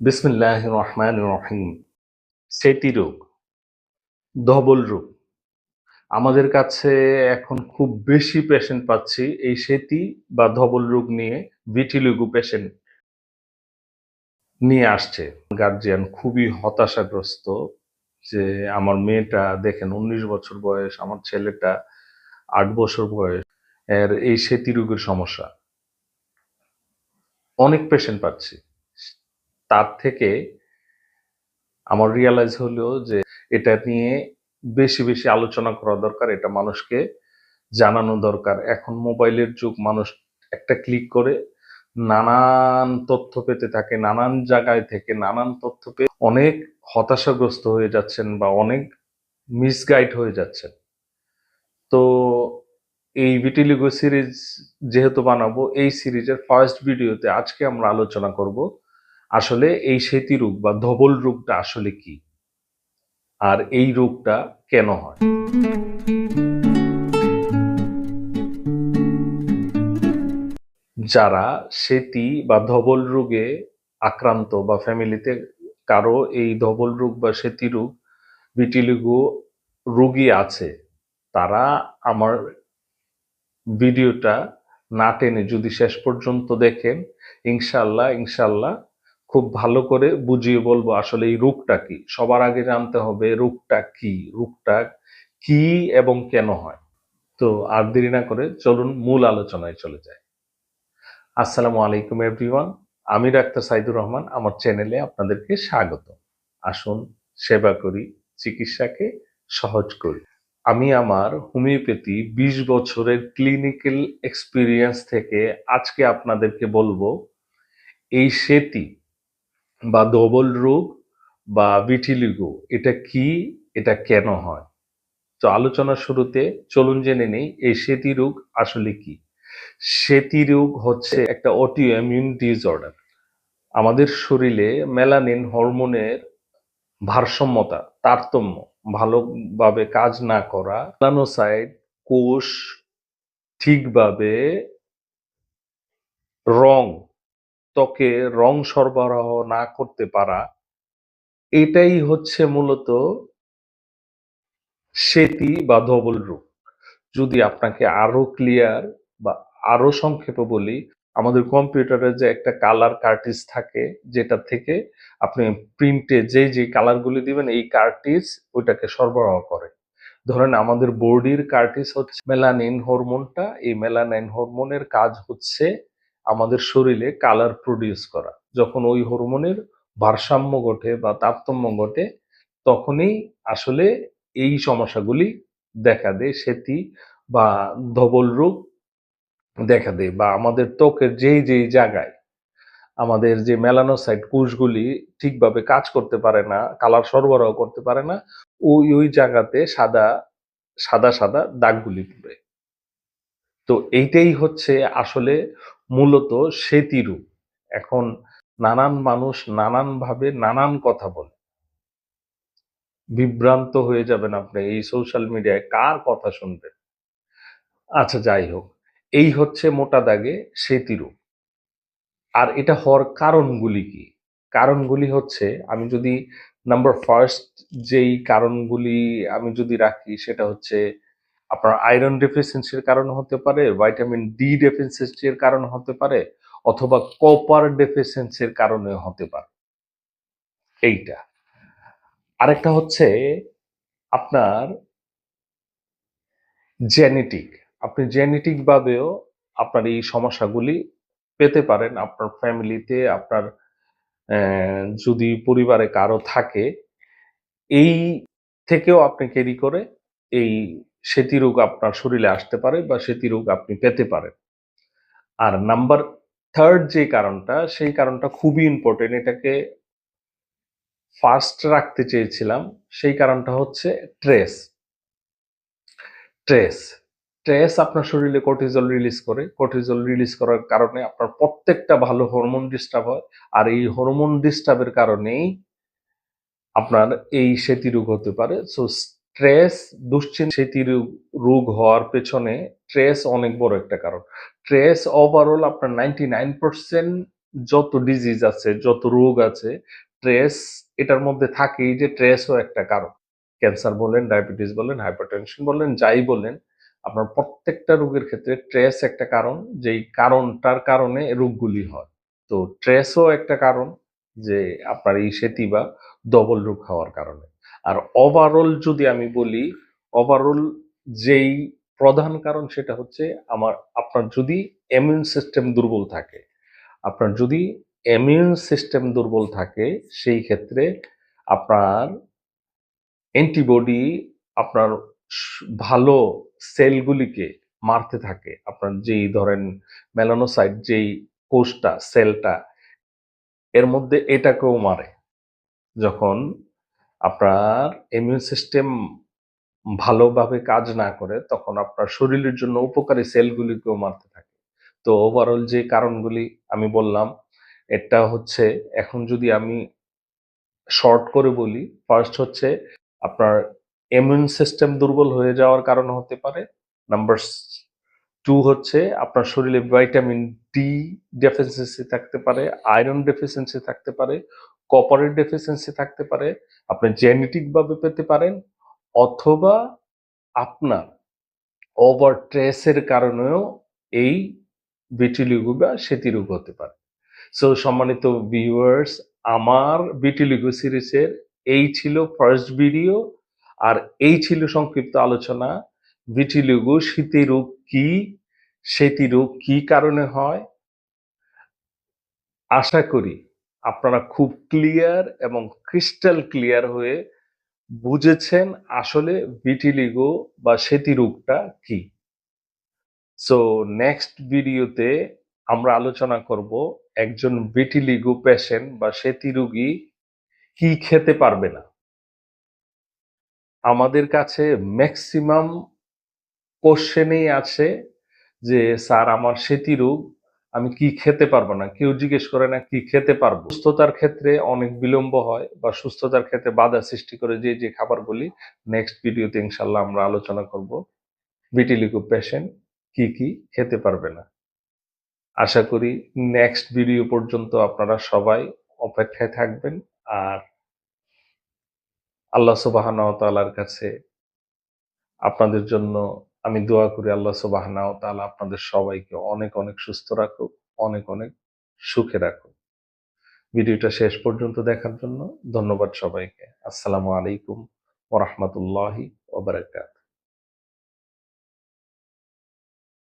বিসমিল্লাহির রহমানির রহিম। সেতি রোগ, ধবল রোগ। আমাদের কাছে এখন খুব বেশি পেশেন্ট পাচ্ছি এই সেতি বা ধবল রোগ নিয়ে, ভিটিলিগো পেশেন্ট নিয়ে আসছে। গার্জিয়ান খুবই হতাশাগ্রস্ত যে আমার মেয়েটা দেখেন ১৯ বছর বয়স, আমার ছেলেটা ৮ বছর বয়স, এর এই সেতি রোগের সমস্যা। অনেক পেশেন্ট পাচ্ছি। তার থেকে আমার রিয়ালাইজ হলো যে এটা নিয়ে বেশি আলোচনা করা দরকার। এটা মানুষকে জানানো দরকার। এখন মোবাইলের যুগ, মানুষ একটা ক্লিক করে নানান তথ্য পেতে থাকে, নানান জায়গায় থেকে নানান তথ্য পেয়ে অনেক হতাশাগ্রস্ত হয়ে যাচ্ছেন বা অনেক মিসগাইড হয়ে যাচ্ছেন। তো এই ভিটিলিগো সিরিজ যেহেতু বানাবো, এই সিরিজের ফার্স্ট ভিডিওতে আজকে আমরা আলোচনা করব আসলে এই সেতি রোগ বা ধবল রোগটা আসলে কি, আর এই রোগটা কেন হয়। যারা সেতি বা ধবল রোগে আক্রান্ত বা ফ্যামিলিতে কারো এই ধবল রোগ বা সেতি রোগ, ভিটিলিগো রোগী আছে, তারা আমার ভিডিওটা না টেনে যদি শেষ পর্যন্ত দেখেন, ইনশাল্লাহ খুব ভালো করে বুঝিয়ে বলবো আসলে এই রোগটা কি। সবার আগে জানতে হবে রোগটা কি এবং কেন হয়। তো আর দেরি না করে চলুন মূল আলোচনায় চলে যায়। আসসালামু আলাইকুম এভরিওয়ান। আমি ডাক্তার সাইদুর রহমান। আমার চ্যানেলে আপনাদেরকে স্বাগত। আসুন সেবা করি, চিকিৎসাকে সহজ করি। আমি আমার হোমিওপ্যাথি ২০ বছরের ক্লিনিক্যাল এক্সপেরিয়েন্স থেকে আজকে আপনাদেরকে বলবো এই সেতি বা ধবল রোগ বা ভিটিলিগো এটা কি, এটা কেন হয়। তো আলোচনার শুরুতে চলুন জেনে নেই এই সেতি রোগ আসলে কি। সেতি রোগ হচ্ছে একটা অটো ইমিউন ডিসঅর্ডার। আমাদের শরীরে মেলানিন হরমোনের তারতম্য ভালোভাবে কাজ না করা, মেলানোসাইট কোষ ঠিকভাবে রং ত্বকে রং সরবরাহ না করতে পারা, এটাই হচ্ছে মূলত সেতি বা ধবল রোগ। যদি আপনাকে আরো ক্লিয়ার বা আরো সংক্ষেপে বলি, আমাদের কম্পিউটারে যে একটা কালার কার্ট্রিজ থাকে, যেটা থেকে আপনি প্রিন্টে যে কালারগুলি দিবেন, এই কার্ট্রিজ ওইটাকে সরবরাহ করে। ধরেন আমাদের বডির কার্ট্রিজ হচ্ছে মেলানিন হরমোনটা। এই মেলানিন হরমোনের কাজ হচ্ছে আমাদের শরীরে কালার প্রডিউস করা। যখন ওই হরমোনের ভারসাম্য ঘটে বা তারতম্য ঘটে, তখনই আসলে এই সমস্যাগুলি দেখা দেয়। সেতি বা ধবল রোগ দেখা দেয়, বা আমাদের ত্বকের যেই জায়গায় আমাদের যে মেলানোসাইট কোষগুলি ঠিকভাবে কাজ করতে পারে না, কালার সরবরাহ করতে পারে না, ওই জায়গাতে সাদা দাগগুলি পড়ে। তো এইটাই হচ্ছে আসলে মূলত সেতি রোগ। এখন নানান মানুষ নানানভাবে নানান কথা বলে। বিভ্রান্ত হয়ে যাবেন আপনি এই সোশ্যাল মিডিয়ায় কার কথা শুনবেন। আচ্ছা, যাই হোক, এই হচ্ছে মোটা দাগে সেতি রোগ। আর এটা হওয়ার কারণগুলি কি? কারণগুলি হচ্ছে, আমি যদি নাম্বার ফার্স্ট যেই কারণগুলি আমি যদি রাখি, সেটা হচ্ছে আপনার আয়রন ডেফিসিয়েন্সির কারণে হতে পারে, ভাইটামিন ডি ডেফিসিয়েন্সির কারণে হতে পারে, অথবা কপার ডেফিসিয়েন্সির কারণে হতে পারে। এইটা। আরেকটা হচ্ছে আপনার জেনেটিক। আপনি জেনেটিক ভাবেও আপনার এই সমস্যাগুলি পেতে পারেন। আপনার ফ্যামিলিতে আপনার যদি পরিবারে কারো থাকে, এই থেকেও আপনি ক্যারি করে এই সেতি রোগ আপনার শরীরে আসতে পারে বা সেতি রোগ আপনি পেতে পারেন। আর নাম্বার 3rd যে কারণটা, সেই কারণটা খুবই ইম্পোর্টেন্ট। এটাকে ফার্স্ট রাখতে চেয়েছিলাম। সেই কারণটা হচ্ছে ট্রেস। ট্রেস ট্রেস আপনার শরীরে কর্টিজল রিলিজ করে। কর্টিজল রিলিজ করার কারণে আপনার প্রত্যেকটা ভালো হরমোন ডিস্টার্ব হয়। আর এই হরমোন ডিস্টার্বের কারণেই আপনার এই সেতি রোগ হতে পারে। সো স্ট্রেস, দুশ্চিন্তা সেতি রোগ হওয়ার পেছনে ট্রেস অনেক বড় একটা কারণ। ট্রেস ওভারঅল আপনার 99% যত ডিজিজ আছে, যত রোগ আছে, ট্রেস এটার মধ্যে থাকেই, যে ট্রেসও একটা কারণ। ক্যান্সার বলেন, ডায়াবেটিস বলেন, হাইপারটেনশন বলেন, যাই বলেন, আপনার প্রত্যেকটা রোগের ক্ষেত্রে ট্রেস একটা কারণ, যেই কারণটার কারণে রোগগুলি হয়। তো ট্রেসও একটা কারণ, যে আপনার এই সেতি বা ডবল রোগ হওয়ার কারণে। আর ওভারঅল যদি আমি বলি, ওভারঅল যেই প্রধান কারণ সেটা হচ্ছে আপনার যদি ইমিউন সিস্টেম দুর্বল থাকে, আপনার যদি ইমিউন সিস্টেম দুর্বল থাকে, সেই ক্ষেত্রে আপনার অ্যান্টিবডি আপনার ভালো সেলগুলিকে মারতে থাকে। আপনার যেই ধরেন মেলানোসাইট যেই কোষটা, সেলটা, এর মধ্যে এটাকেও মারে। যখন আপনার ইমিউন সিস্টেম ভালোভাবে কাজ না করে, তখন আপনার শরীরের জন্য উপকারী সেলগুলিকেও মারতে থাকে। তো ওভারঅল যে কারণগুলি আমি বললাম, এটা হচ্ছে, এখন যদি আমি শর্ট করে বলি, ফার্স্ট হচ্ছে আপনার ইমিউন সিস্টেম দুর্বল হয়ে যাওয়ার কারণে হতে পারে। নাম্বার 2 হচ্ছে আপনার শরীরে ভিটামিন ডি ডেফিসিয়েন্সি থাকতে পারে, আয়রন ডেফিসিয়েন্সি থাকতে পারে, কপারের ডেফিসিয়েন্সি থাকতে পারে। আপনি জেনেটিক ভাবে পেতে পারেন, অথবা আপনার ওভার স্ট্রেসের কারণেও এই ভিটিলিগো বা সেতিরোগ হতে পারে। সো সম্মানিত ভিউয়ার্স, আমার ভিটিলিগো সিরিজের এই ছিল ফার্স্ট ভিডিও, আর এই ছিল সংক্ষিপ্ত আলোচনা। ভিটিলিগো সেতিরোগ কি, সেতিরোগ কি কারণে হয়। আশা করি আপনারা খুব ক্লিয়ার এবং ক্রিস্টাল ক্লিয়ার হয়ে বুঝেছেন আসলে ভিটিলিগো বা সেতিরোগটা কি। সো নেক্সট ভিডিওতে আমরা আলোচনা করব একজন ভিটিলিগো পেশেন্ট বা সেতি রোগী কি খেতে পারবে না। আমাদের কাছে ম্যাক্সিমাম কোশ্চেনেই আছে যে স্যার আমার সেতি রোগ, আমি কি খেতে পারবো না। কেউ জিজ্ঞেস করে না কি খেতে পারবো। সুস্থতার ক্ষেত্রে অনেক বিলম্ব হয় বা সুস্থতার ক্ষেত্রে বাধা সৃষ্টি করে যে যে খাবারগুলি, নেক্সট ভিডিওতে ইনশাল্লাহ আমরা আলোচনা করব ভিটিলিগো পেশেন্ট কি কি খেতে পারবে না। আশা করি নেক্সট ভিডিও পর্যন্ত আপনারা সবাই অপেক্ষায় থাকবেন। আর আল্লাহ সুবহানাহু ওয়া তাআলার কাছে আপনাদের জন্য আমি দোয়া করি, আল্লাহ সুবহানাহু ওয়া তাআলা আপনাদের সবাইকে অনেক অনেক সুস্থ রাখুক, অনেক অনেক সুখে রাখুক। ভিডিওটা শেষ পর্যন্ত দেখার জন্য ধন্যবাদ সবাইকে। আসসালামু আলাইকুম ওয়া রাহমাতুল্লাহি ওয়া বারাকাতুহু।